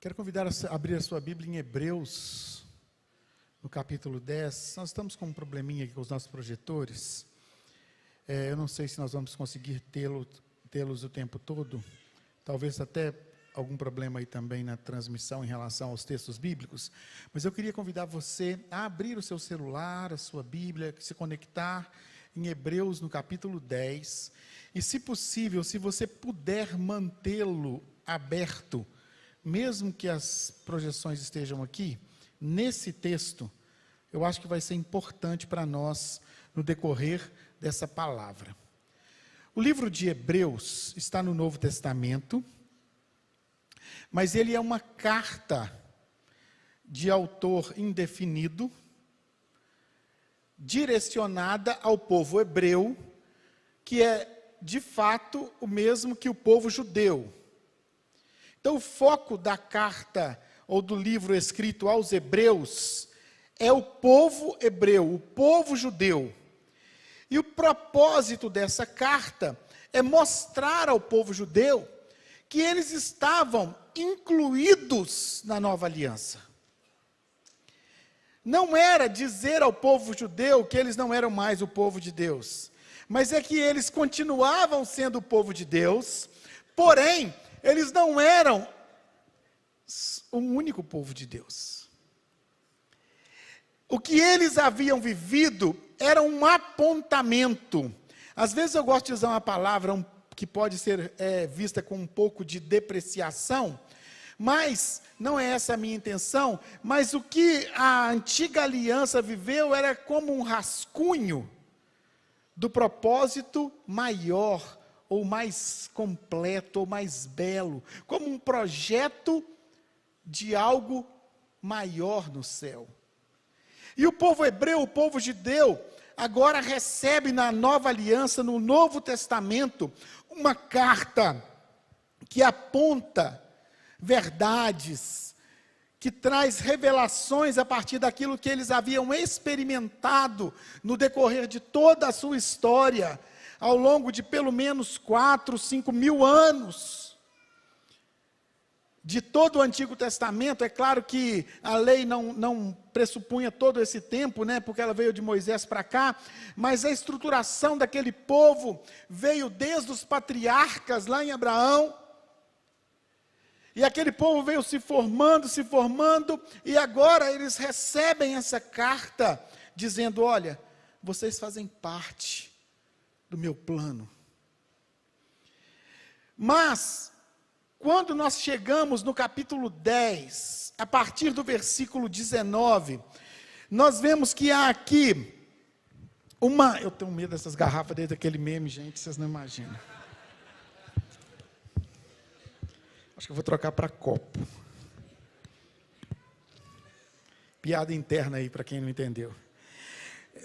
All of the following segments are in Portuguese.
Quero convidar a abrir a sua Bíblia em Hebreus, no capítulo 10. Nós estamos com um probleminha aqui com os nossos projetores. Eu não sei se nós vamos conseguir tê-los o tempo todo. Talvez até algum problema aí também na transmissão em relação aos textos bíblicos. Mas eu queria convidar você a abrir o seu celular, a sua Bíblia, se conectar em Hebreus, no capítulo 10. E, se possível, se você puder mantê-lo aberto, mesmo que as projeções estejam aqui, nesse texto, eu acho que vai ser importante para nós no decorrer dessa palavra. O livro de Hebreus está no Novo Testamento, mas ele é uma carta de autor indefinido, direcionada ao povo hebreu, que é, de fato, o mesmo que o povo judeu. Então, o foco da carta, ou do livro escrito aos hebreus, é o povo hebreu, o povo judeu. E o propósito dessa carta é mostrar ao povo judeu que eles estavam incluídos na nova aliança. Não era dizer ao povo judeu que eles não eram mais o povo de Deus, mas é que eles continuavam sendo o povo de Deus, porém, eles não eram o único povo de Deus. O que eles haviam vivido era um apontamento. Às vezes eu gosto de usar uma palavra que pode ser vista com um pouco de depreciação, mas não é essa a minha intenção. Mas o que a antiga aliança viveu era como um rascunho do propósito maior, ou mais completo, ou mais belo, como um projeto de algo maior no céu. E o povo hebreu, o povo judeu, agora recebe na nova aliança, no Novo Testamento, uma carta que aponta verdades, que traz revelações a partir daquilo que eles haviam experimentado no decorrer de toda a sua história, ao longo de pelo menos 4, 5 mil anos, de todo o Antigo Testamento. É claro que a lei não pressupunha todo esse tempo, porque ela veio de Moisés para cá, mas a estruturação daquele povo veio desde os patriarcas lá em Abraão, e aquele povo veio se formando, e agora eles recebem essa carta, dizendo: olha, vocês fazem parte do meu plano. Mas, quando nós chegamos no capítulo 10, a partir do versículo 19, nós vemos que há aqui eu tenho medo dessas garrafas desde aquele meme, gente, vocês não imaginam. Acho que eu vou trocar para copo. Piada interna aí, para quem não entendeu.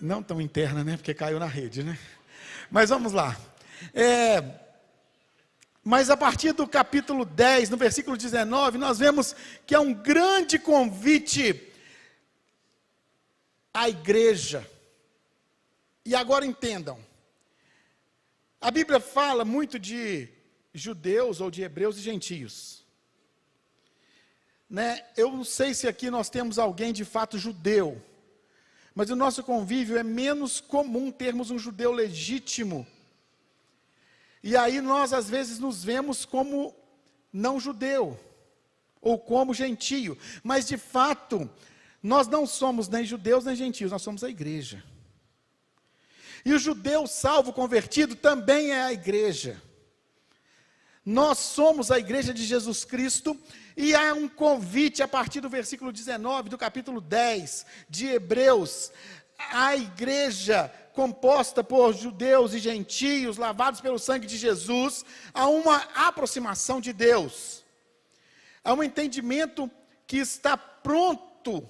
Não tão interna, porque caiu na rede, Mas vamos lá. Mas a partir do capítulo 10, no versículo 19, nós vemos que há um grande convite à igreja. E agora entendam. A Bíblia fala muito de judeus, ou de hebreus e gentios. Eu não sei se aqui nós temos alguém de fato judeu, mas o nosso convívio é menos comum termos um judeu legítimo. E aí nós às vezes nos vemos como não judeu, ou como gentio. Mas de fato, nós não somos nem judeus nem gentios, nós somos a igreja. E o judeu salvo, convertido, também é a igreja. Nós somos a igreja de Jesus Cristo, e há um convite a partir do versículo 19, do capítulo 10 de Hebreus, a igreja composta por judeus e gentios, lavados pelo sangue de Jesus, a uma aproximação de Deus, a um entendimento que está pronto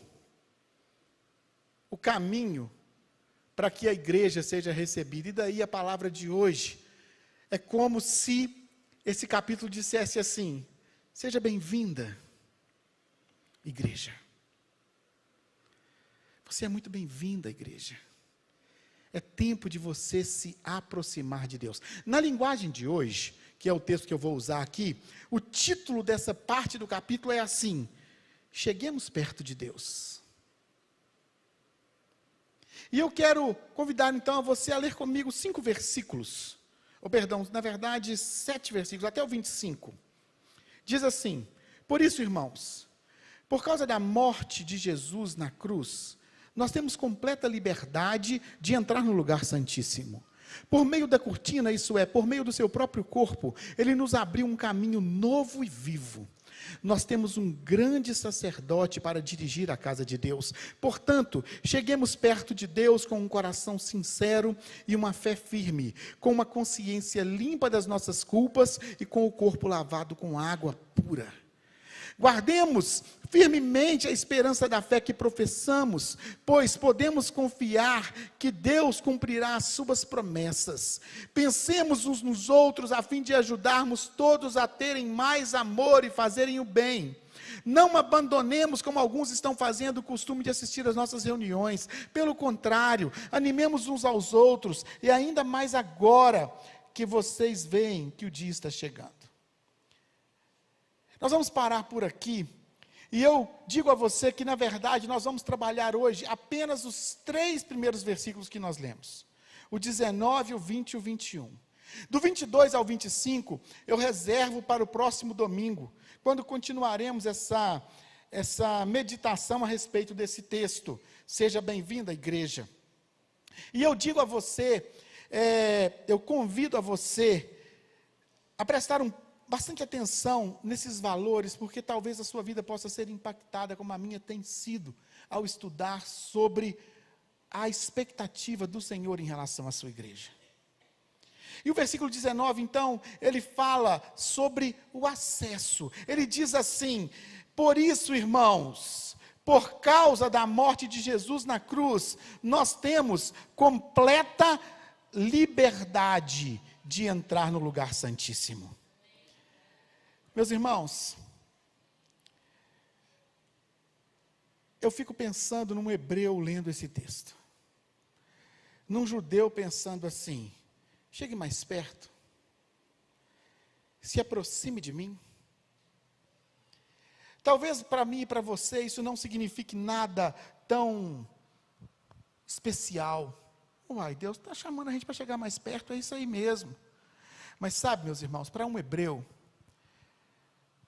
o caminho para que a igreja seja recebida. E daí a palavra de hoje é como se esse capítulo dissesse assim: seja bem-vinda, igreja. Você é muito bem-vinda, igreja. É tempo de você se aproximar de Deus. Na linguagem de hoje, que é o texto que eu vou usar aqui, o título dessa parte do capítulo é assim: cheguemos perto de Deus. E eu quero convidar então a você a ler comigo 5 versículos, ou perdão, na verdade 7 versículos, até o 25. Diz assim: por isso, irmãos, por causa da morte de Jesus na cruz, nós temos completa liberdade de entrar no lugar santíssimo. Por meio da cortina, isso é, por meio do seu próprio corpo, ele nos abriu um caminho novo e vivo. Nós temos um grande sacerdote para dirigir a casa de Deus. Portanto, cheguemos perto de Deus com um coração sincero e uma fé firme, com uma consciência limpa das nossas culpas e com o corpo lavado com água pura. Guardemos firmemente a esperança da fé que professamos, pois podemos confiar que Deus cumprirá as suas promessas. Pensemos uns nos outros a fim de ajudarmos todos a terem mais amor e fazerem o bem. Não abandonemos, como alguns estão fazendo, o costume de assistir às nossas reuniões. Pelo contrário, animemos uns aos outros, e ainda mais agora que vocês veem que o dia está chegando. Nós vamos parar por aqui, e eu digo a você que, na verdade, nós vamos trabalhar hoje apenas os 3 primeiros versículos que nós lemos. O 19, o 20 e o 21. Do 22 ao 25, eu reservo para o próximo domingo, quando continuaremos essa meditação a respeito desse texto. Seja bem-vinda, igreja. E eu digo a você, eu convido a você a prestar bastante atenção nesses valores, porque talvez a sua vida possa ser impactada, como a minha tem sido, ao estudar sobre a expectativa do Senhor em relação à sua igreja. E o versículo 19, então, ele fala sobre o acesso. Ele diz assim: por isso, irmãos, por causa da morte de Jesus na cruz, nós temos completa liberdade de entrar no lugar santíssimo. Meus irmãos, eu fico pensando num hebreu lendo esse texto, num judeu pensando assim: chegue mais perto, se aproxime de mim. Talvez para mim e para você isso não signifique nada tão especial. Uai, Deus está chamando a gente para chegar mais perto, é isso aí mesmo. Mas sabe, meus irmãos, para um hebreu,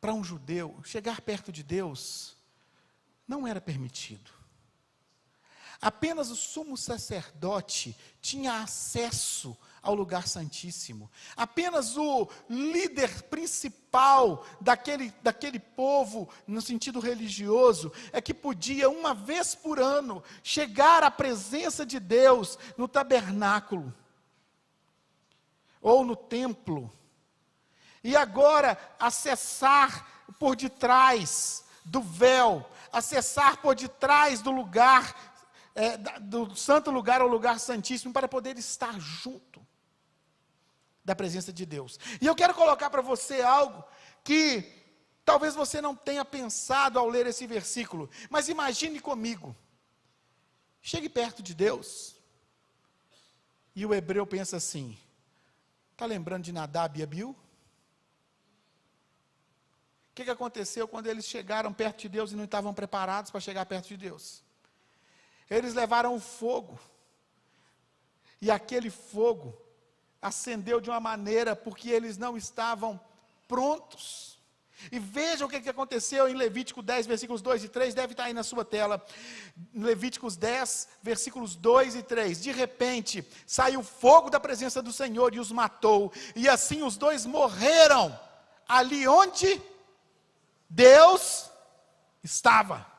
para um judeu, chegar perto de Deus não era permitido. Apenas o sumo sacerdote tinha acesso ao lugar santíssimo. Apenas o líder principal daquele povo, no sentido religioso, é que podia, uma vez por ano, chegar à presença de Deus no tabernáculo ou no templo. E agora, acessar por detrás do véu, acessar por detrás do lugar, do santo lugar ao lugar santíssimo, para poder estar junto da presença de Deus. E eu quero colocar para você algo que talvez você não tenha pensado ao ler esse versículo, mas imagine comigo. Chegue perto de Deus, e o hebreu pensa assim: está lembrando de Nadab e Abiú? O que aconteceu quando eles chegaram perto de Deus e não estavam preparados para chegar perto de Deus? Eles levaram o fogo, e aquele fogo acendeu de uma maneira porque eles não estavam prontos. E vejam o que aconteceu em Levítico 10, versículos 2 e 3, deve estar aí na sua tela. Levíticos 10, versículos 2 e 3. De repente, saiu fogo da presença do Senhor e os matou, e assim os dois morreram ali onde Deus estava.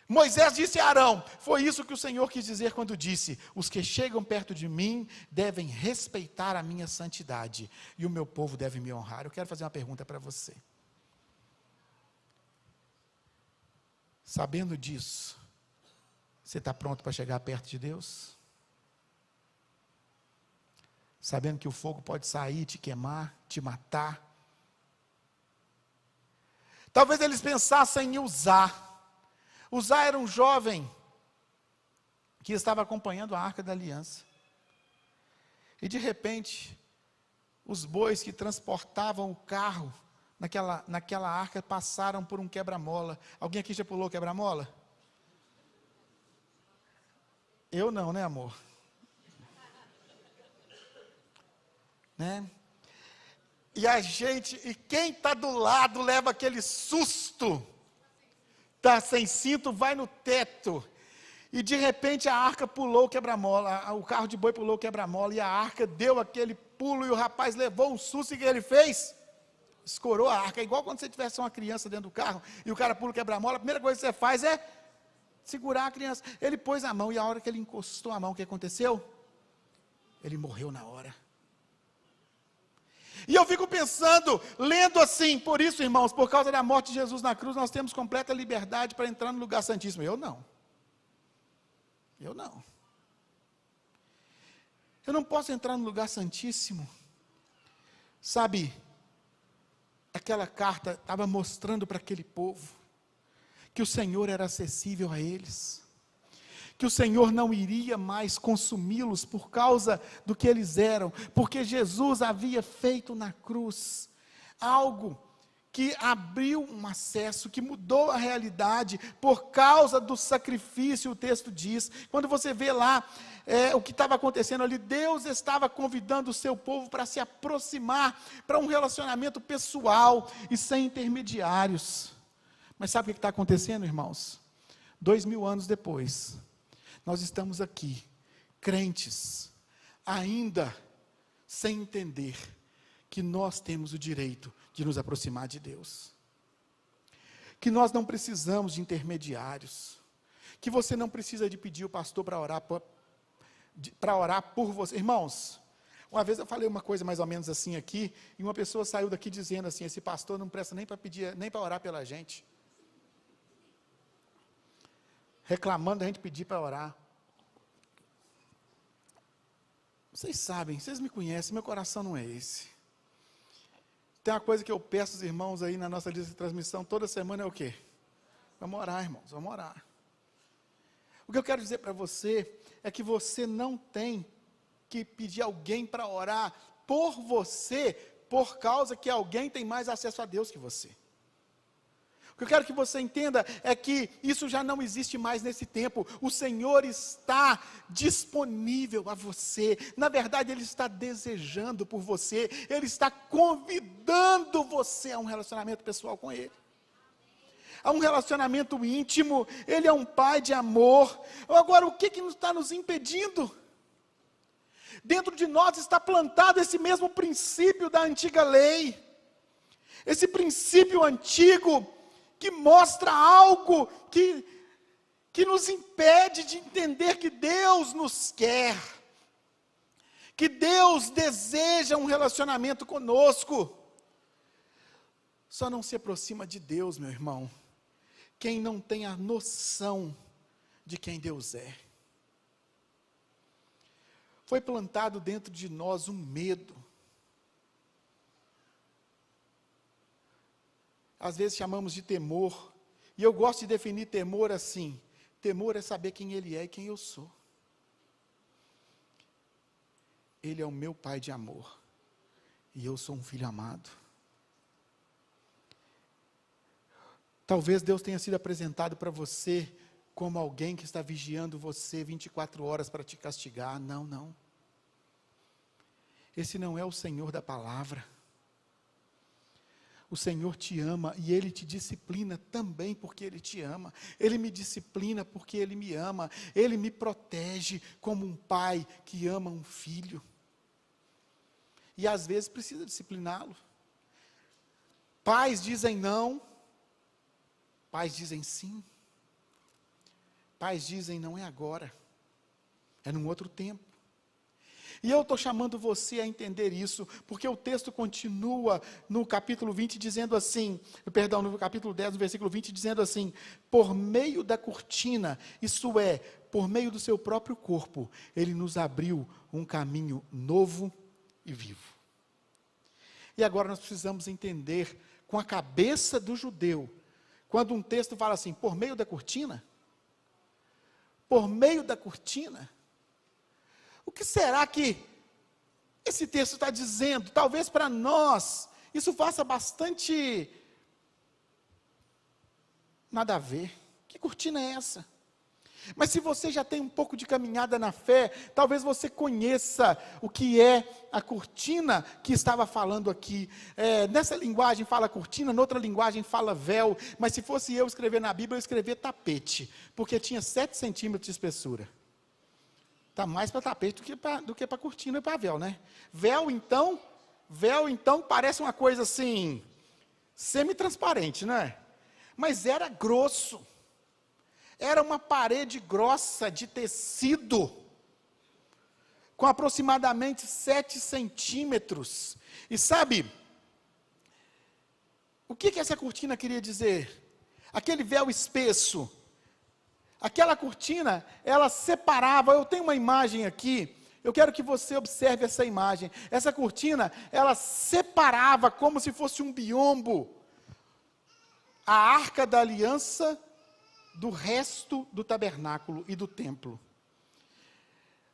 Moisés disse a Arão: foi isso que o Senhor quis dizer quando disse: os que chegam perto de mim devem respeitar a minha santidade, e o meu povo deve me honrar. Eu quero fazer uma pergunta para você. Sabendo disso, você está pronto para chegar perto de Deus? Sabendo que o fogo pode sair, te queimar, te matar? Talvez eles pensassem em Uzá. Uzá era um jovem que estava acompanhando a Arca da Aliança. E de repente, os bois que transportavam o carro naquela arca passaram por um quebra-mola. Alguém aqui já pulou o quebra-mola? Eu não, né, amor? Né? E quem está do lado leva aquele susto, está sem cinto, vai no teto, e de repente a arca pulou o quebra-mola, o carro de boi pulou o quebra-mola, e a arca deu aquele pulo, e o rapaz levou um susto, e o que ele fez? Escorou a arca, igual quando você tivesse uma criança dentro do carro, e o cara pula o quebra-mola, a primeira coisa que você faz é segurar a criança. Ele pôs a mão, e a hora que ele encostou a mão, o que aconteceu? Ele morreu na hora. E eu fico pensando, lendo assim, por isso, irmãos, por causa da morte de Jesus na cruz, nós temos completa liberdade para entrar no lugar santíssimo. Eu não. Eu não posso entrar no lugar santíssimo. Sabe, aquela carta estava mostrando para aquele povo que o Senhor era acessível a eles, que o Senhor não iria mais consumi-los por causa do que eles eram, porque Jesus havia feito na cruz algo que abriu um acesso, que mudou a realidade, por causa do sacrifício, o texto diz. Quando você vê lá o que estava acontecendo ali, Deus estava convidando o seu povo para se aproximar, para um relacionamento pessoal e sem intermediários. Mas sabe o que está acontecendo, irmãos? 2000 anos depois, nós estamos aqui, crentes, ainda sem entender que nós temos o direito de nos aproximar de Deus, que nós não precisamos de intermediários, que você não precisa de pedir o pastor para orar por você. Irmãos, uma vez eu falei uma coisa mais ou menos assim aqui, e uma pessoa saiu daqui dizendo assim: esse pastor não presta nem para pedir, nem para orar pela gente, reclamando da gente pedir para orar. Vocês sabem, vocês me conhecem, meu coração não é esse. Tem uma coisa que eu peço aos irmãos aí na nossa lista de transmissão toda semana, é o quê? Vamos orar, irmãos, vamos orar. O que eu quero dizer para você é que você não tem que pedir alguém para orar por você, por causa que alguém tem mais acesso a Deus que você. O que eu quero que você entenda é que isso já não existe mais nesse tempo. O Senhor está disponível a você. Na verdade, Ele está desejando por você. Ele está convidando você a um relacionamento pessoal com Ele, a um relacionamento íntimo. Ele é um Pai de amor. Agora, o que está nos impedindo? Dentro de nós está plantado esse mesmo princípio da antiga lei, esse princípio antigo, que mostra algo que nos impede de entender que Deus nos quer, que Deus deseja um relacionamento conosco. Só não se aproxima de Deus, meu irmão, quem não tem a noção de quem Deus é. Foi plantado dentro de nós um medo. Às vezes chamamos de temor, e eu gosto de definir temor assim: temor é saber quem Ele é e quem eu sou. Ele é o meu Pai de amor, e eu sou um filho amado. Talvez Deus tenha sido apresentado para você como alguém que está vigiando você 24 horas para te castigar. Não, não. Esse não é o Senhor da palavra. O Senhor te ama e Ele te disciplina também porque Ele te ama. Ele me disciplina porque Ele me ama. Ele me protege como um pai que ama um filho. E às vezes precisa discipliná-lo. Pais dizem não, pais dizem sim. Pais dizem não é agora, é num outro tempo. E eu estou chamando você a entender isso, porque o texto continua no capítulo 20 dizendo assim, perdão, no capítulo 10, no versículo 20, dizendo assim: por meio da cortina, isso é, por meio do seu próprio corpo, Ele nos abriu um caminho novo e vivo. E agora nós precisamos entender, com a cabeça do judeu, quando um texto fala assim, por meio da cortina, o que será que esse texto está dizendo? Talvez para nós isso faça bastante nada a ver. Que cortina é essa? Mas se você já tem um pouco de caminhada na fé, talvez você conheça o que é a cortina que estava falando aqui. Nessa linguagem fala cortina, noutra linguagem fala véu, mas se fosse eu escrever na Bíblia, eu escrever tapete, porque tinha 7 centímetros de espessura. Está mais para tapete do que para cortina e para véu, né? Véu então parece uma coisa assim, semi-transparente, né? Mas era grosso. Era uma parede grossa de tecido, com aproximadamente 7 centímetros. E sabe, o que essa cortina queria dizer? Aquele véu espesso, aquela cortina, ela separava, eu tenho uma imagem aqui, eu quero que você observe essa imagem. Essa cortina, ela separava como se fosse um biombo, a arca da aliança do resto do tabernáculo e do templo.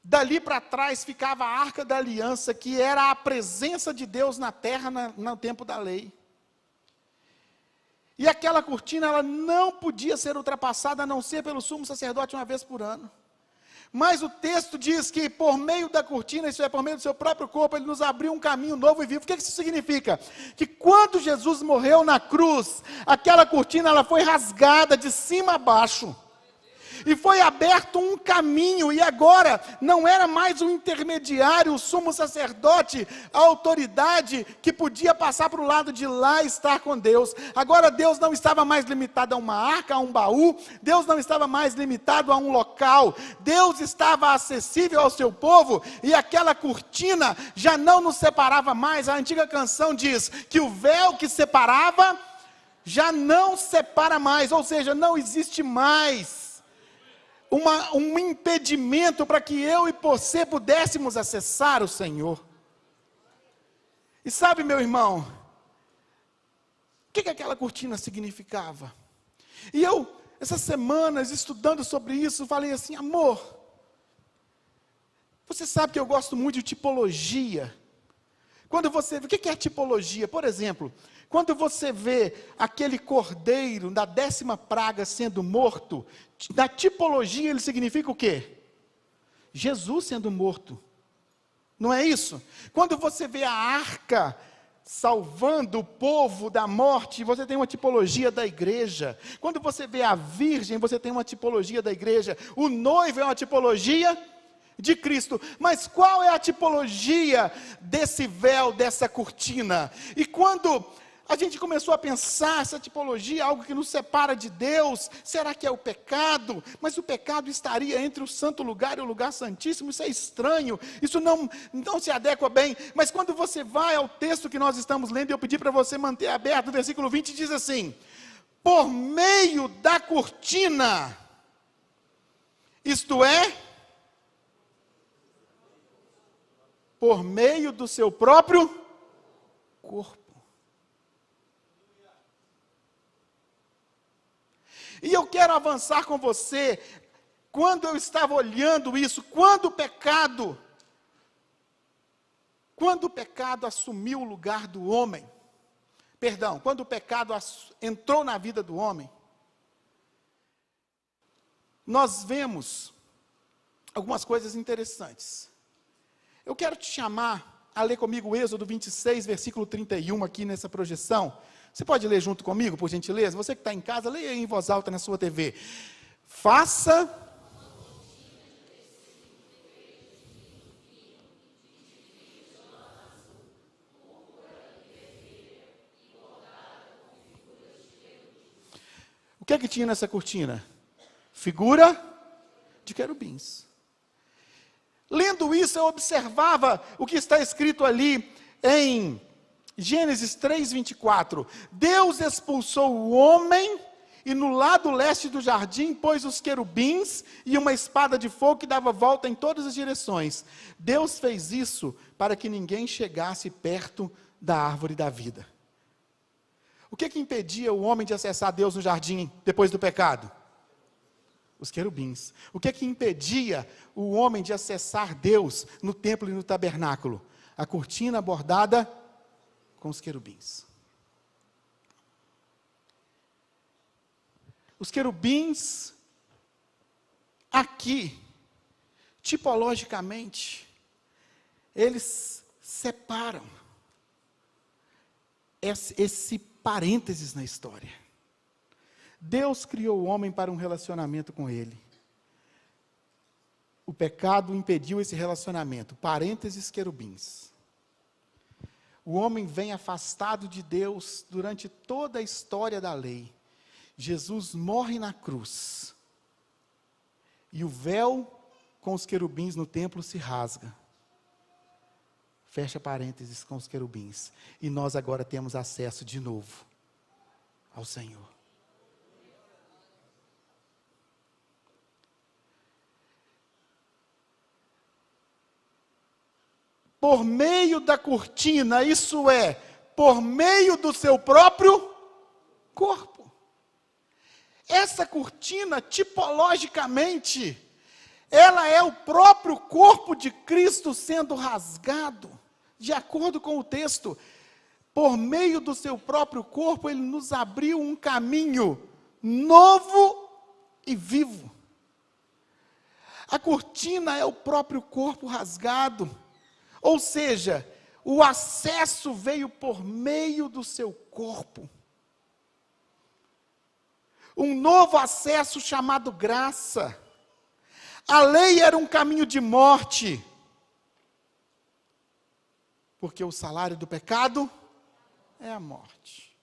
Dali para trás ficava a arca da aliança, que era a presença de Deus na terra no tempo da lei. E aquela cortina, ela não podia ser ultrapassada, a não ser pelo sumo sacerdote uma vez por ano. Mas o texto diz que por meio da cortina, isso é, por meio do seu próprio corpo, ele nos abriu um caminho novo e vivo. O que isso significa? Que quando Jesus morreu na cruz, aquela cortina ela foi rasgada de cima a baixo. E foi aberto um caminho, e agora não era mais um intermediário, o sumo sacerdote, a autoridade que podia passar para o lado de lá e estar com Deus. Agora Deus não estava mais limitado a uma arca, a um baú, Deus não estava mais limitado a um local, Deus estava acessível ao seu povo, e aquela cortina já não nos separava mais. A antiga canção diz que o véu que separava, já não separa mais, ou seja, não existe mais um impedimento para que eu e você pudéssemos acessar o Senhor. E sabe, meu irmão, o que aquela cortina significava? E eu, essas semanas, estudando sobre isso, falei assim: amor, você sabe que eu gosto muito de tipologia. Quando você vê, o que é tipologia? Por exemplo, quando você vê aquele cordeiro da 10ª praga sendo morto, na tipologia ele significa o quê? Jesus sendo morto. Não é isso? Quando você vê a arca salvando o povo da morte, você tem uma tipologia da igreja. Quando você vê a virgem, você tem uma tipologia da igreja. O noivo é uma tipologia de Cristo. Mas qual é a tipologia desse véu, dessa cortina? E quando a gente começou a pensar, essa tipologia, algo que nos separa de Deus, será que é o pecado? Mas o pecado estaria entre o santo lugar e o lugar santíssimo, isso é estranho, isso não se adequa bem. Mas quando você vai ao texto que nós estamos lendo, eu pedi para você manter aberto, o versículo 20 diz assim: por meio da cortina, isto é, por meio do seu próprio corpo. E eu quero avançar com você, quando eu estava olhando isso, quando o pecado assumiu o lugar do homem, quando o pecado entrou na vida do homem, nós vemos algumas coisas interessantes. Eu quero te chamar a ler comigo o Êxodo 26, versículo 31, aqui nessa projeção. Você pode ler junto comigo, por gentileza? Você que está em casa, leia aí em voz alta na sua TV. Faça o que é que tinha nessa cortina? Figura de querubins. Lendo isso, eu observava o que está escrito ali em Gênesis 3:24, Deus expulsou o homem e no lado leste do jardim pôs os querubins e uma espada de fogo que dava volta em todas as direções. Deus fez isso para que ninguém chegasse perto da árvore da vida. O que impedia o homem de acessar Deus no jardim depois do pecado? Os querubins. O que impedia o homem de acessar Deus no templo e no tabernáculo? A cortina bordada com os querubins. Os querubins, aqui, tipologicamente, eles separam esse parênteses na história. Deus criou o homem para um relacionamento com Ele. O pecado impediu esse relacionamento. Parênteses, querubins. O homem vem afastado de Deus durante toda a história da lei. Jesus morre na cruz. E o véu com os querubins no templo se rasga. Fecha parênteses com os querubins. E nós agora temos acesso de novo ao Senhor. Por meio da cortina, isso é, por meio do seu próprio corpo. Essa cortina, tipologicamente, ela é o próprio corpo de Cristo sendo rasgado, de acordo com o texto. Por meio do seu próprio corpo, Ele nos abriu um caminho novo e vivo. A cortina é o próprio corpo rasgado. Ou seja, o acesso veio por meio do seu corpo. Um novo acesso chamado graça. A lei era um caminho de morte. Porque o salário do pecado é a morte.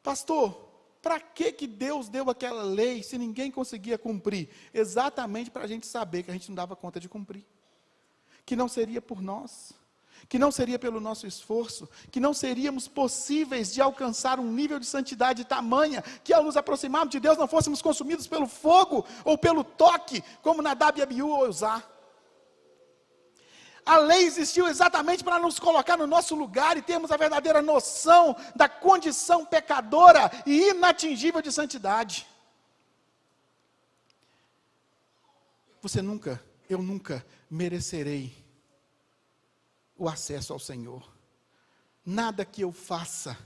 Pastor, para que Deus deu aquela lei se ninguém conseguia cumprir? Exatamente para a gente saber que a gente não dava conta de cumprir. Que não seria por nós, que não seria pelo nosso esforço, que não seríamos possíveis de alcançar um nível de santidade tamanha, que ao nos aproximarmos de Deus não fôssemos consumidos pelo fogo, ou pelo toque, como Nadab e Abiú ou Uzá. A lei existiu exatamente para nos colocar no nosso lugar e termos a verdadeira noção da condição pecadora e inatingível de santidade. Eu nunca merecerei o acesso ao Senhor. Nada que eu faça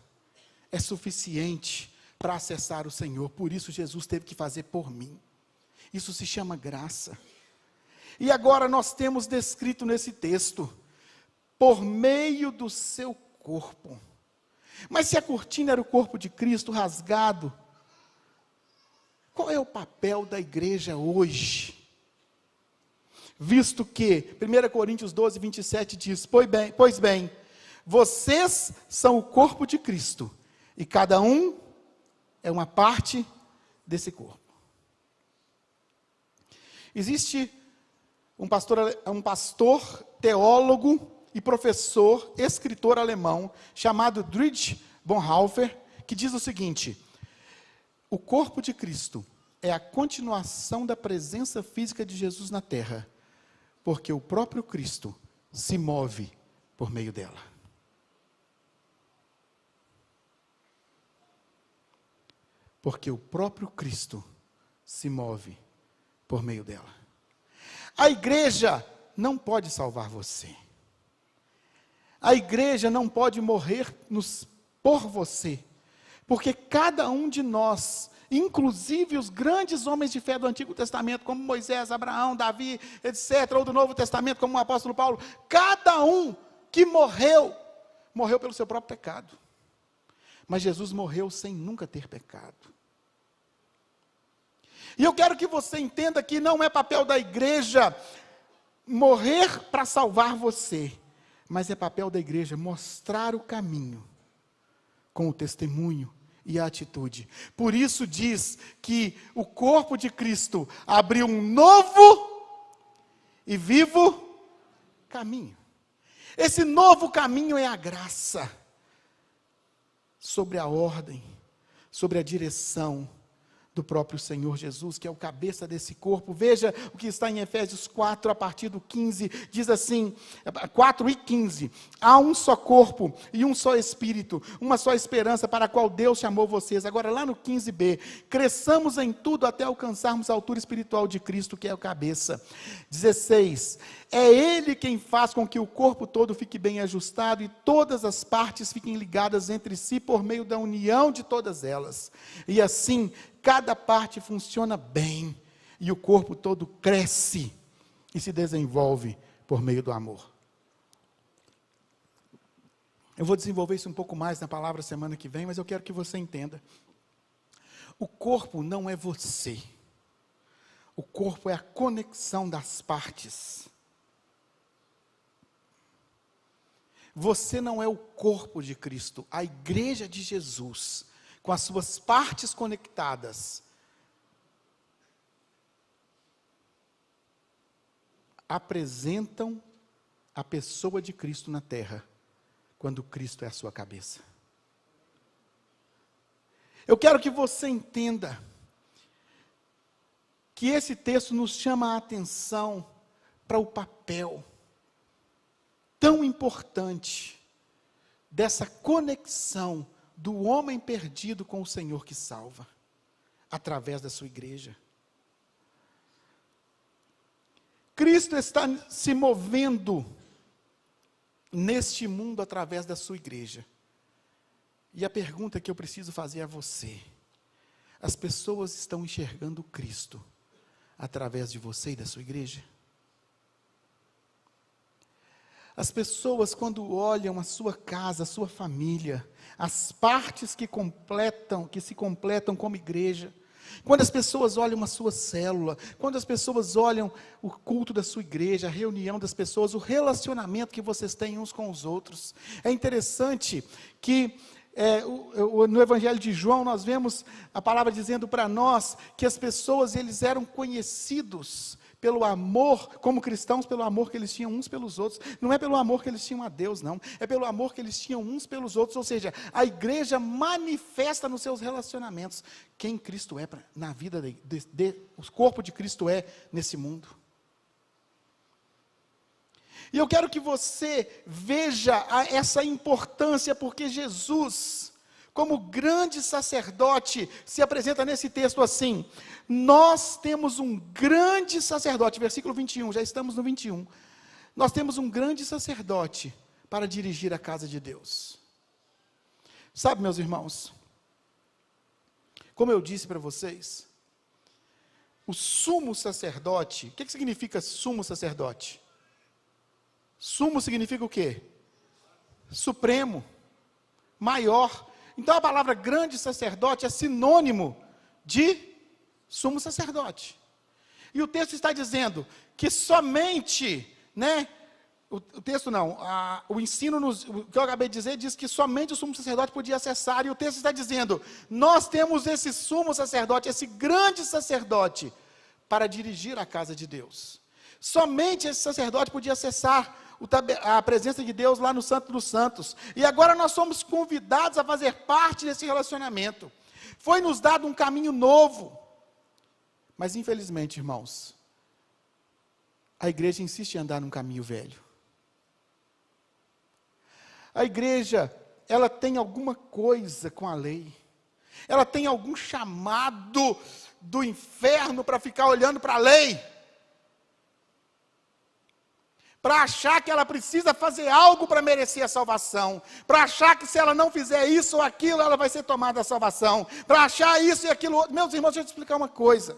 é suficiente para acessar o Senhor. Por isso Jesus teve que fazer por mim. Isso se chama graça. E agora nós temos descrito nesse texto, por meio do seu corpo. Mas se a cortina era o corpo de Cristo rasgado, qual é o papel da igreja hoje? Visto que, 1 Coríntios 12, 27 diz, pois bem, vocês são o corpo de Cristo, e cada um é uma parte desse corpo. Existe um pastor, teólogo e professor, escritor alemão, chamado Dietrich Bonhoeffer, que diz o seguinte: o corpo de Cristo é a continuação da presença física de Jesus na terra, porque o próprio Cristo se move por meio dela. Porque o próprio Cristo se move por meio dela. A igreja não pode salvar você. A igreja não pode morrer por você. Porque cada um de nós, inclusive os grandes homens de fé do Antigo Testamento, como Moisés, Abraão, Davi, etc., ou do Novo Testamento, como o apóstolo Paulo, cada um que morreu pelo seu próprio pecado. Mas Jesus morreu sem nunca ter pecado. E eu quero que você entenda que não é papel da igreja morrer para salvar você, mas é papel da igreja mostrar o caminho com o testemunho e a atitude. Por isso diz que o corpo de Cristo abriu um novo e vivo caminho. Esse novo caminho é a graça sobre a ordem, sobre a direção do próprio Senhor Jesus, que é o cabeça desse corpo. Veja o que está em Efésios 4, a partir do 15, diz assim, 4 e 15, há um só corpo e um só Espírito, uma só esperança para a qual Deus chamou vocês. Agora lá no 15b, cresçamos em tudo até alcançarmos a altura espiritual de Cristo, que é o cabeça. 16, É Ele quem faz com que o corpo todo fique bem ajustado e todas as partes fiquem ligadas entre si por meio da união de todas elas. E assim, cada parte funciona bem e o corpo todo cresce e se desenvolve por meio do amor. Eu vou desenvolver isso um pouco mais na palavra semana que vem, mas eu quero que você entenda. O corpo não é você. O corpo é a conexão das partes. Você não é o corpo de Cristo. A igreja de Jesus, com as suas partes conectadas, apresentam a pessoa de Cristo na terra, quando Cristo é a sua cabeça. Eu quero que você entenda que esse texto nos chama a atenção para o papel tão importante dessa conexão do homem perdido com o Senhor que salva, através da sua igreja. Cristo está se movendo neste mundo através da sua igreja. E a pergunta que eu preciso fazer a você: as pessoas estão enxergando Cristo através de você e da sua igreja? As pessoas, quando olham a sua casa, a sua família, as partes que se completam como igreja, quando as pessoas olham a sua célula, quando as pessoas olham o culto da sua igreja, a reunião das pessoas, o relacionamento que vocês têm uns com os outros, é interessante que no Evangelho de João nós vemos a palavra dizendo para nós que as pessoas, eles eram conhecidos pelo amor, como cristãos, pelo amor que eles tinham uns pelos outros. Não é pelo amor que eles tinham a Deus, não. É pelo amor que eles tinham uns pelos outros. Ou seja, a igreja manifesta nos seus relacionamentos quem Cristo é na vida, o corpo de Cristo é nesse mundo. E eu quero que você veja essa importância, porque Jesus, como grande sacerdote, se apresenta nesse texto assim: nós temos um grande sacerdote, versículo 21, já estamos no 21. Nós temos um grande sacerdote para dirigir a casa de Deus. Sabe, meus irmãos, como eu disse para vocês, o sumo sacerdote, o que significa sumo sacerdote? Sumo significa o quê? Supremo, maior. Então a palavra grande sacerdote é sinônimo de sumo sacerdote. E o texto está dizendo que somente, o texto não, o ensino, o que eu acabei de dizer, diz que somente o sumo sacerdote podia acessar, e o texto está dizendo, nós temos esse sumo sacerdote, esse grande sacerdote, para dirigir a casa de Deus. Somente esse sacerdote podia acessar a presença de Deus lá no Santo dos Santos. E agora nós somos convidados a fazer parte desse relacionamento. Foi nos dado um caminho novo. Mas infelizmente, irmãos, a igreja insiste em andar num caminho velho. A igreja, ela tem alguma coisa com a lei. Ela tem algum chamado do inferno para ficar olhando para a lei. Para achar que ela precisa fazer algo para merecer a salvação, para achar que se ela não fizer isso ou aquilo, ela vai ser tomada a salvação, para achar isso e aquilo outro. Meus irmãos, deixa eu te explicar uma coisa.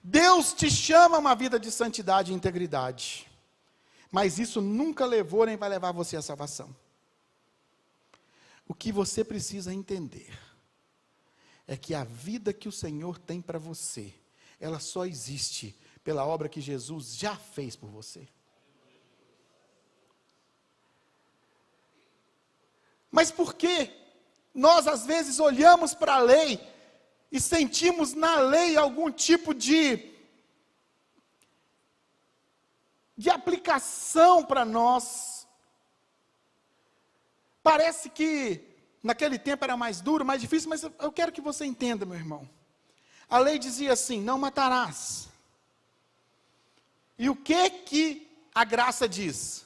Deus te chama a uma vida de santidade e integridade, mas isso nunca levou nem vai levar você à salvação. O que você precisa entender é que a vida que o Senhor tem para você, ela só existe pela obra que Jesus já fez por você. Mas por que nós às vezes olhamos para a lei e sentimos na lei algum tipo de aplicação para nós? Parece que naquele tempo era mais duro, mais difícil, mas eu quero que você entenda, meu irmão. A lei dizia assim: não matarás. E o que a graça diz?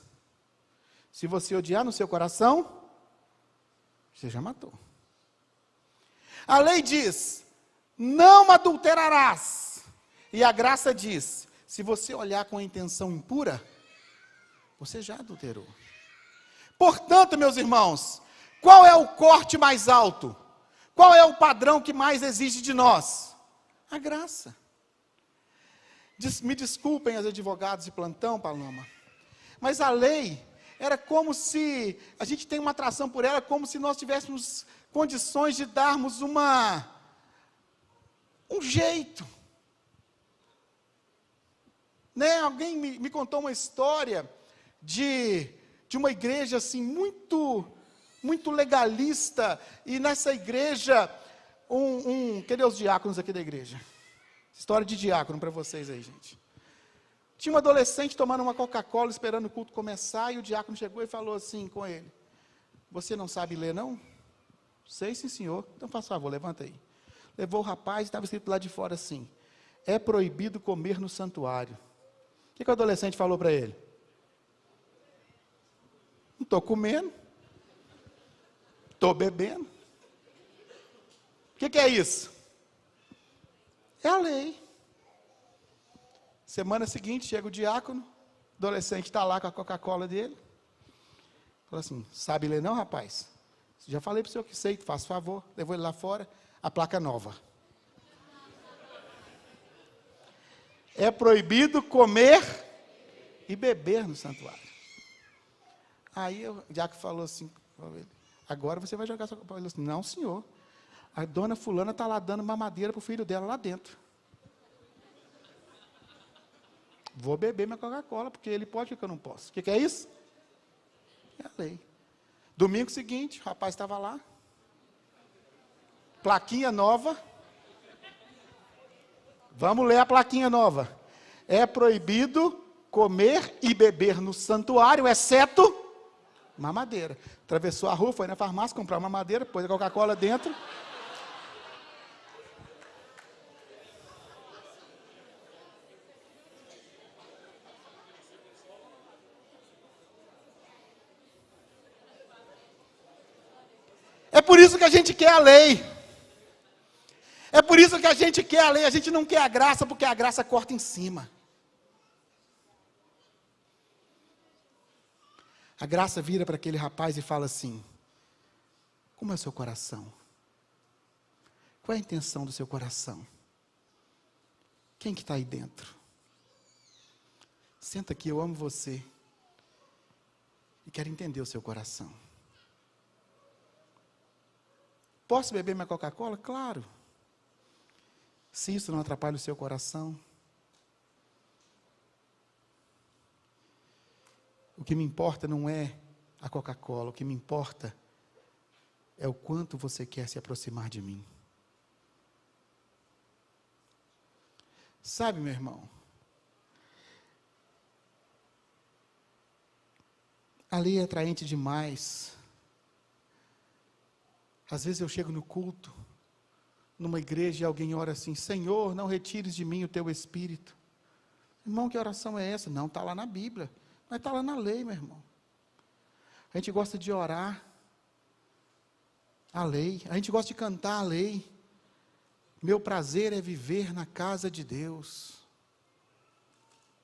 Se você odiar no seu coração, você já matou. A lei diz: não adulterarás. E a graça diz: se você olhar com a intenção impura, você já adulterou. Portanto, meus irmãos, qual é o corte mais alto? Qual é o padrão que mais exige de nós? A graça. Me desculpem os advogados de plantão, Paloma, mas a lei era como se, a gente tem uma atração por ela, como se nós tivéssemos condições de darmos um jeito. Né? Alguém me contou uma história de uma igreja assim, muito legalista, e nessa igreja, cadê os diáconos aqui da igreja? História de diácono para vocês aí, gente. Tinha um adolescente tomando uma Coca-Cola, esperando o culto começar, e o diácono chegou e falou assim com ele: você não sabe ler, não? Sei, sim, senhor. Então, faça favor, levanta aí. Levou o rapaz, estava escrito lá de fora assim: é proibido comer no santuário. O que o adolescente falou para ele? Não estou comendo. Estou bebendo. O que é isso? É a lei. Semana seguinte, chega o diácono, o adolescente está lá com a Coca-Cola dele. Fala assim: sabe ler não, rapaz? Já falei para o senhor que sei, faz favor. Levou ele lá fora, a placa nova. É proibido comer e beber no santuário. Aí o diácono falou assim: agora você vai jogar sua Coca-Cola. Ele disse: não, senhor. A dona fulana está lá dando mamadeira para o filho dela lá dentro. Vou beber minha Coca-Cola, porque ele pode, porque eu não posso. O que é isso? É a lei. Domingo seguinte, o rapaz estava lá. Plaquinha nova. Vamos ler a plaquinha nova. É proibido comer e beber no santuário, exceto mamadeira. Atravessou a rua, foi na farmácia comprar uma mamadeira, pôs a Coca-Cola dentro. É por isso que a gente quer a lei. É por isso que a gente quer a lei. A gente não quer a graça, porque a graça corta em cima. A graça vira para aquele rapaz e fala assim: como é o seu coração? Qual é a intenção do seu coração? Quem que está aí dentro? Senta aqui, eu amo você. E quero entender o seu coração. Posso beber minha Coca-Cola? Claro. Se isso não atrapalha o seu coração. O que me importa não é a Coca-Cola, o que me importa é o quanto você quer se aproximar de mim. Sabe, meu irmão, a lei é atraente demais. Às vezes eu chego no culto, numa igreja, e alguém ora assim: Senhor, não retires de mim o teu Espírito. Irmão, que oração é essa? Não, está lá na Bíblia, mas está lá na lei, meu irmão. A gente gosta de orar a lei, a gente gosta de cantar a lei. Meu prazer é viver na casa de Deus.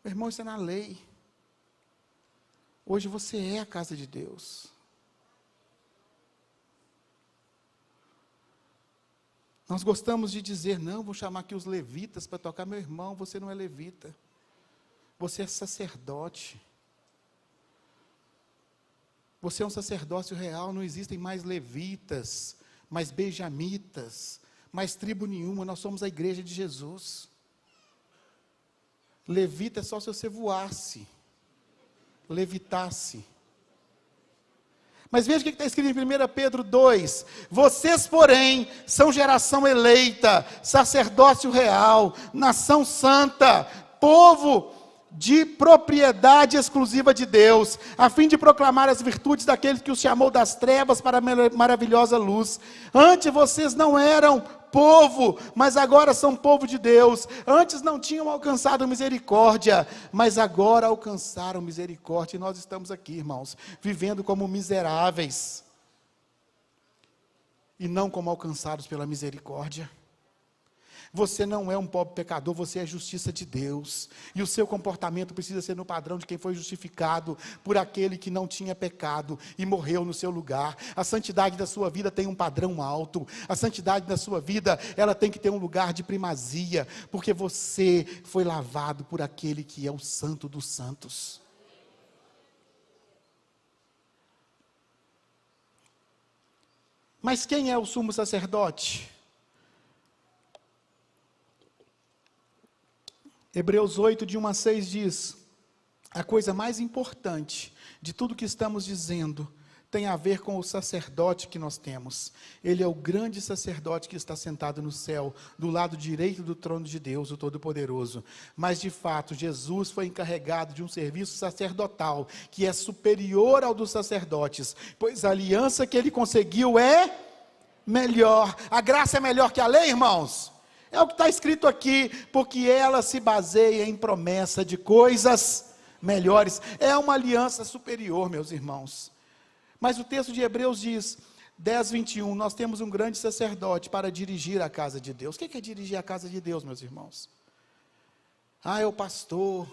Meu irmão, isso é na lei. Hoje você é a casa de Deus. Nós gostamos de dizer: não, vou chamar aqui os levitas para tocar. Meu irmão, você não é levita. Você é sacerdote. Você é um sacerdócio real. Não existem mais levitas, mais benjamitas, mais tribo nenhuma. Nós somos a igreja de Jesus. Levita é só se você voasse, levitasse. Mas veja o que está escrito em 1 Pedro 2. Vocês, porém, são geração eleita, sacerdócio real, nação santa, povo de propriedade exclusiva de Deus, a fim de proclamar as virtudes daquele que os chamou das trevas para a maravilhosa luz. Antes vocês não eram povo, mas agora são povo de Deus. Antes não tinham alcançado misericórdia, mas agora alcançaram misericórdia. E nós estamos aqui, irmãos, vivendo como miseráveis, e não como alcançados pela misericórdia. Você não é um pobre pecador, você é justiça de Deus. E o seu comportamento precisa ser no padrão de quem foi justificado por aquele que não tinha pecado e morreu no seu lugar. A santidade da sua vida tem um padrão alto. A santidade da sua vida, ela tem que ter um lugar de primazia, porque você foi lavado por aquele que é o Santo dos Santos. Mas quem é o sumo sacerdote? Hebreus 8, de 1 a 6 diz: a coisa mais importante de tudo que estamos dizendo tem a ver com o sacerdote que nós temos. Ele é o grande sacerdote que está sentado no céu, do lado direito do trono de Deus, o Todo-Poderoso. Mas, de fato, Jesus foi encarregado de um serviço sacerdotal, que é superior ao dos sacerdotes, pois a aliança que ele conseguiu é melhor. A graça é melhor que a lei, irmãos? É o que está escrito aqui, porque ela se baseia em promessa de coisas melhores. É uma aliança superior, meus irmãos. Mas o texto de Hebreus diz, 10, 21, nós temos um grande sacerdote para dirigir a casa de Deus. O que é dirigir a casa de Deus, meus irmãos? É o pastor,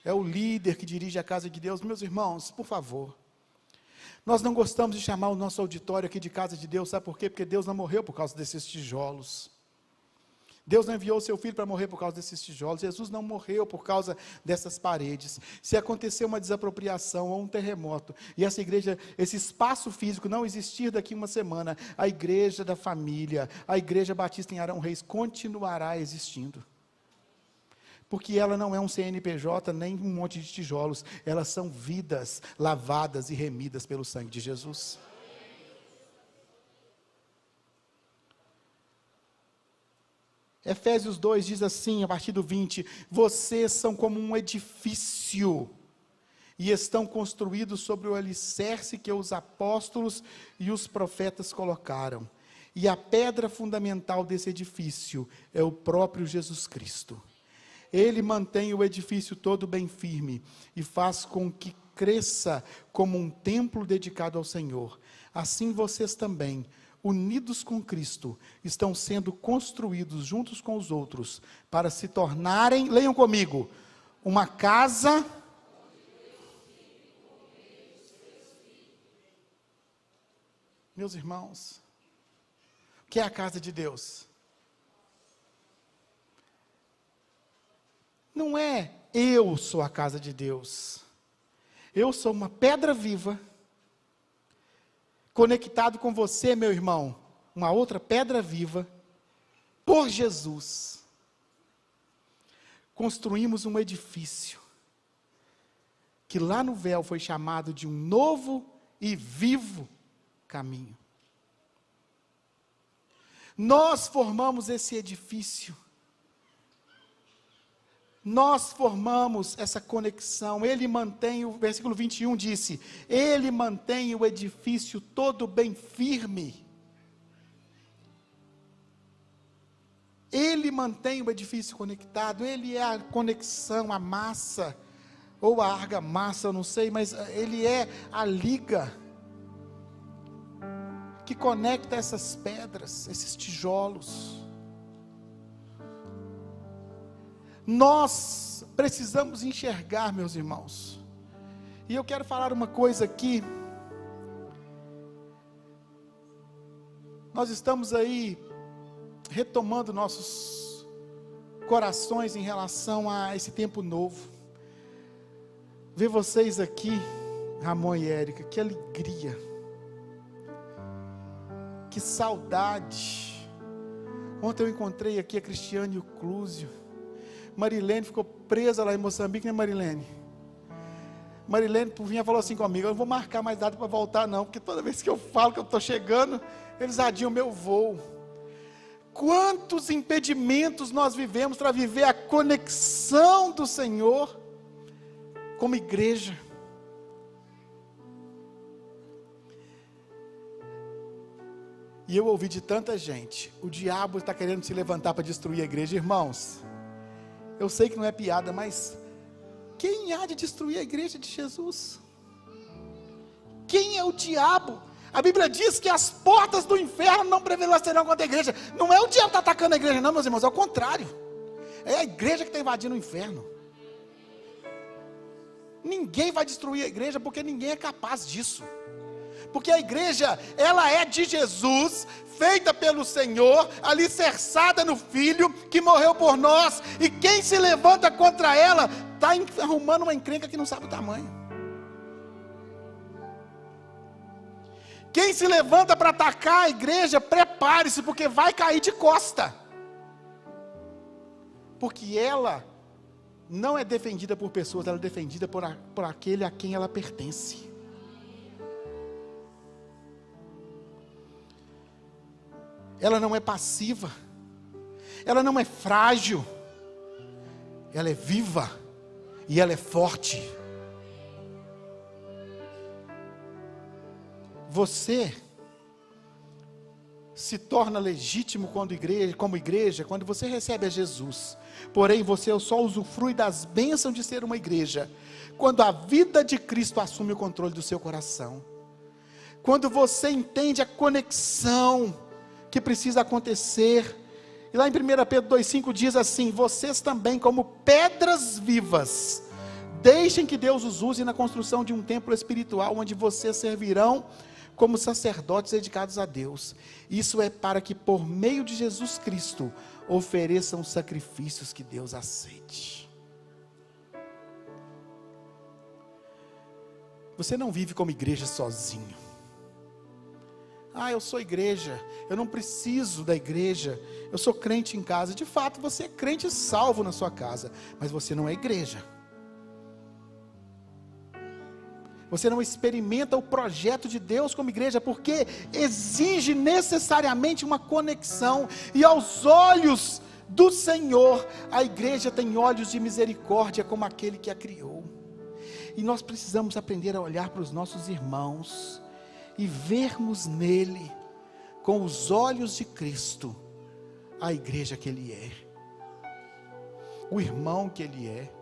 é o líder que dirige a casa de Deus. Meus irmãos, por favor, nós não gostamos de chamar o nosso auditório aqui de casa de Deus, sabe por quê? Porque Deus não morreu por causa desses tijolos. Deus não enviou o seu filho para morrer por causa desses tijolos. Jesus não morreu por causa dessas paredes. Se acontecer uma desapropriação ou um terremoto, e essa igreja, esse espaço físico não existir daqui uma semana, a igreja da família, a igreja batista em Arão Reis continuará existindo. Porque ela não é um CNPJ, nem um monte de tijolos. Elas são vidas lavadas e remidas pelo sangue de Jesus. Efésios 2 diz assim, a partir do 20, vocês são como um edifício, e estão construídos sobre o alicerce que os apóstolos e os profetas colocaram. E a pedra fundamental desse edifício é o próprio Jesus Cristo. Ele mantém o edifício todo bem firme, e faz com que cresça como um templo dedicado ao Senhor. Assim vocês também, unidos com Cristo, estão sendo construídos juntos com os outros, para se tornarem, leiam comigo, uma casa. Meus irmãos, o que é a casa de Deus? Não é eu sou a casa de Deus. Eu sou uma pedra viva, conectado com você, meu irmão, uma outra pedra viva, por Jesus. Construímos um edifício, que lá no véu foi chamado de um novo e vivo caminho. Nós formamos esse edifício. Nós formamos essa conexão. Ele mantém, o versículo 21 disse, ele mantém o edifício todo bem firme. Ele mantém o edifício conectado, ele é a conexão, a massa, ou a argamassa, eu não sei, mas ele é a liga que conecta essas pedras, esses tijolos. Nós precisamos enxergar, meus irmãos, e eu quero falar uma coisa aqui. Nós estamos aí retomando nossos corações em relação a esse tempo novo. Ver vocês aqui, Ramon e Érica, que alegria, que saudade. Ontem eu encontrei aqui a Cristiane e o Clúzio. Marilene ficou presa lá em Moçambique, né, Marilene? Marilene, por vinha, falou assim comigo, eu não vou marcar mais data para voltar não, porque toda vez que eu falo que eu estou chegando, eles adiam o meu voo. Quantos impedimentos nós vivemos para viver a conexão do Senhor como igreja? E eu ouvi de tanta gente, o diabo está querendo se levantar para destruir a igreja. Irmãos, eu sei que não é piada, mas quem há de destruir a igreja de Jesus? Quem é o diabo? A Bíblia diz que as portas do inferno não prevalecerão contra a igreja. Não é o diabo que está atacando a igreja, não, meus irmãos, é o contrário. É a igreja que está invadindo o inferno. Ninguém vai destruir a igreja, porque ninguém é capaz disso. Porque a igreja, ela é de Jesus, feita pelo Senhor, alicerçada no Filho, que morreu por nós. E quem se levanta contra ela, está arrumando uma encrenca que não sabe o tamanho. Quem se levanta para atacar a igreja, prepare-se, porque vai cair de costa. Porque ela não é defendida por pessoas, ela é defendida por aquele a quem ela pertence. Ela não é passiva, ela não é frágil, ela é viva e ela é forte. Você se torna legítimo como igreja quando você recebe a Jesus. Porém, você só usufrui das bênçãos de ser uma igreja quando a vida de Cristo assume o controle do seu coração. Quando você entende a conexão que precisa acontecer. E lá em 1 Pedro 2,5 diz assim: vocês também, como pedras vivas, deixem que Deus os use na construção de um templo espiritual, onde vocês servirão como sacerdotes dedicados a Deus. Isso é para que por meio de Jesus Cristo ofereçam sacrifícios que Deus aceite. Você não vive como igreja sozinho. Eu sou igreja, eu não preciso da igreja, eu sou crente em casa. De fato, você é crente salvo na sua casa, mas você não é igreja. Você não experimenta o projeto de Deus como igreja, porque exige necessariamente uma conexão. E aos olhos do Senhor, a igreja tem olhos de misericórdia, como aquele que a criou. E nós precisamos aprender a olhar para os nossos irmãos e vermos nele, com os olhos de Cristo, a igreja que ele é, o irmão que ele é,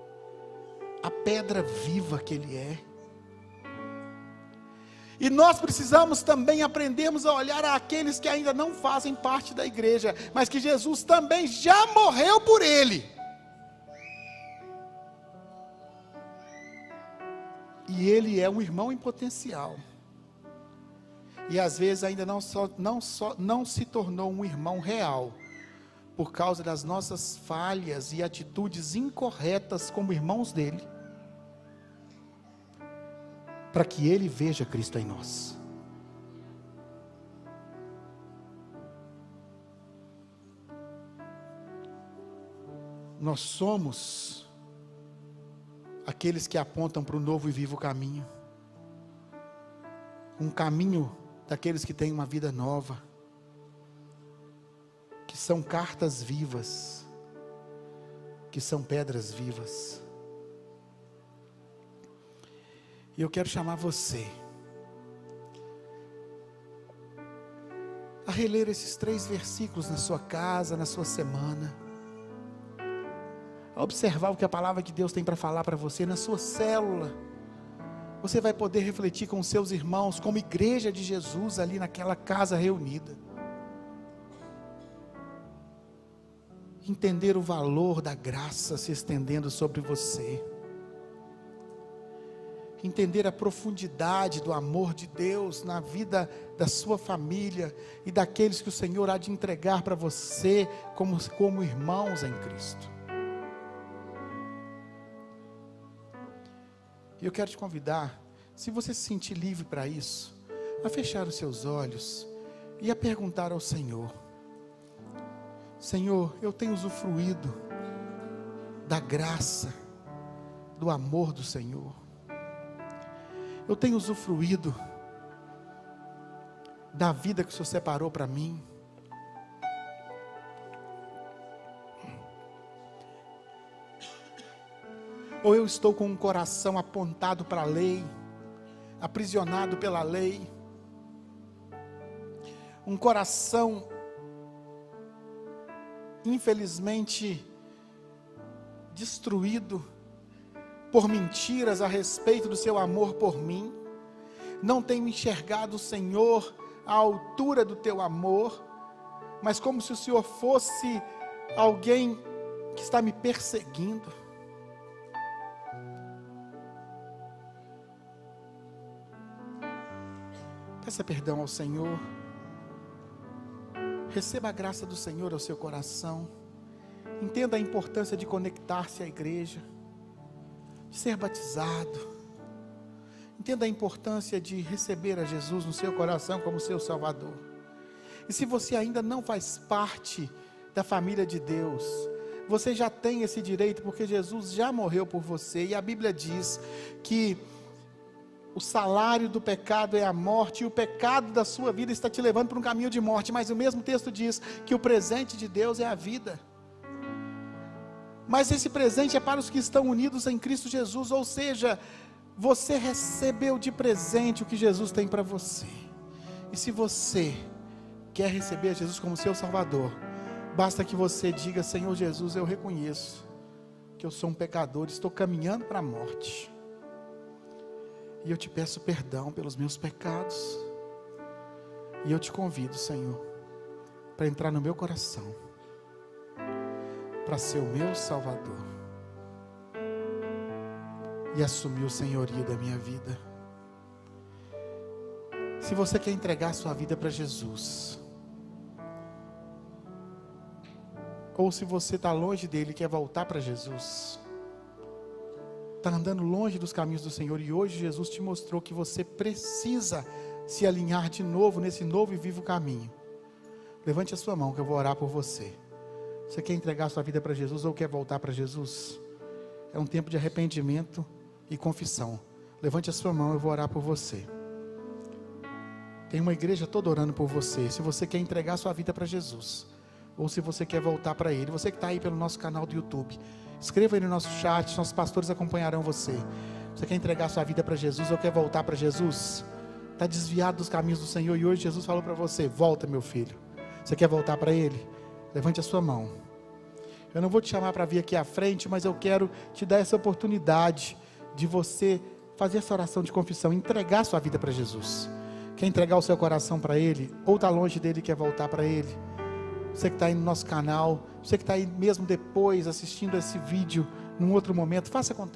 a pedra viva que ele é. E nós precisamos também aprendermos a olhar àqueles que ainda não fazem parte da igreja, mas que Jesus também já morreu por ele. E ele é um irmão em potencial. E às vezes ainda não se tornou um irmão real, por causa das nossas falhas e atitudes incorretas como irmãos dele, para que ele veja Cristo em nós. Nós somos aqueles que apontam para o novo e vivo caminho, um caminho daqueles que têm uma vida nova, que são cartas vivas, que são pedras vivas. E eu quero chamar você a reler esses 3 versículos na sua casa, na sua semana, a observar o que a palavra de Deus tem para falar para você na sua célula. Você vai poder refletir com os seus irmãos, como igreja de Jesus, ali naquela casa reunida. Entender o valor da graça se estendendo sobre você. Entender a profundidade do amor de Deus na vida da sua família e daqueles que o Senhor há de entregar para você como irmãos em Cristo. E eu quero te convidar, se você se sentir livre para isso, a fechar os seus olhos e a perguntar ao Senhor: Senhor, eu tenho usufruído da graça, do amor do Senhor. Eu tenho usufruído da vida que o Senhor separou para mim. Ou eu estou com um coração apontado para a lei, aprisionado pela lei, um coração, infelizmente, destruído por mentiras a respeito do seu amor por mim, não tenho enxergado o Senhor à altura do teu amor, mas como se o Senhor fosse alguém que está me perseguindo. Peça perdão ao Senhor. Receba a graça do Senhor ao seu coração. Entenda a importância de conectar-se à igreja, de ser batizado. Entenda a importância de receber a Jesus no seu coração como seu Salvador. E se você ainda não faz parte da família de Deus, você já tem esse direito, porque Jesus já morreu por você. E a Bíblia diz que o salário do pecado é a morte, e o pecado da sua vida está te levando para um caminho de morte. Mas o mesmo texto diz que o presente de Deus é a vida. Mas esse presente é para os que estão unidos em Cristo Jesus, ou seja, você recebeu de presente o que Jesus tem para você. E se você quer receber Jesus como seu Salvador, basta que você diga: Senhor Jesus, eu reconheço que eu sou um pecador, estou caminhando para a morte, e eu te peço perdão pelos meus pecados, e eu te convido, Senhor, para entrar no meu coração, para ser o meu Salvador e assumir o senhorio da minha vida. Se você quer entregar sua vida para Jesus, ou se você está longe dele e quer voltar para Jesus, está andando longe dos caminhos do Senhor, e hoje Jesus te mostrou que você precisa se alinhar de novo nesse novo e vivo caminho. Levante a sua mão que eu vou orar por você. Você quer entregar sua vida para Jesus ou quer voltar para Jesus? É um tempo de arrependimento e confissão. Levante a sua mão, eu vou orar por você. Tem uma igreja toda orando por você. Se você quer entregar sua vida para Jesus, ou se você quer voltar para Ele, você que está aí pelo nosso canal do YouTube, escreva aí no nosso chat, nossos pastores acompanharão você. Você quer entregar sua vida para Jesus ou quer voltar para Jesus? Está desviado dos caminhos do Senhor e hoje Jesus falou para você: volta, meu filho. Você quer voltar para Ele? Levante a sua mão. Eu não vou te chamar para vir aqui à frente, mas eu quero te dar essa oportunidade de você fazer essa oração de confissão, entregar sua vida para Jesus. Quer entregar o seu coração para Ele, ou está longe dele e quer voltar para Ele? Você que está aí no nosso canal, você que está aí mesmo depois assistindo esse vídeo, num outro momento, faça contato.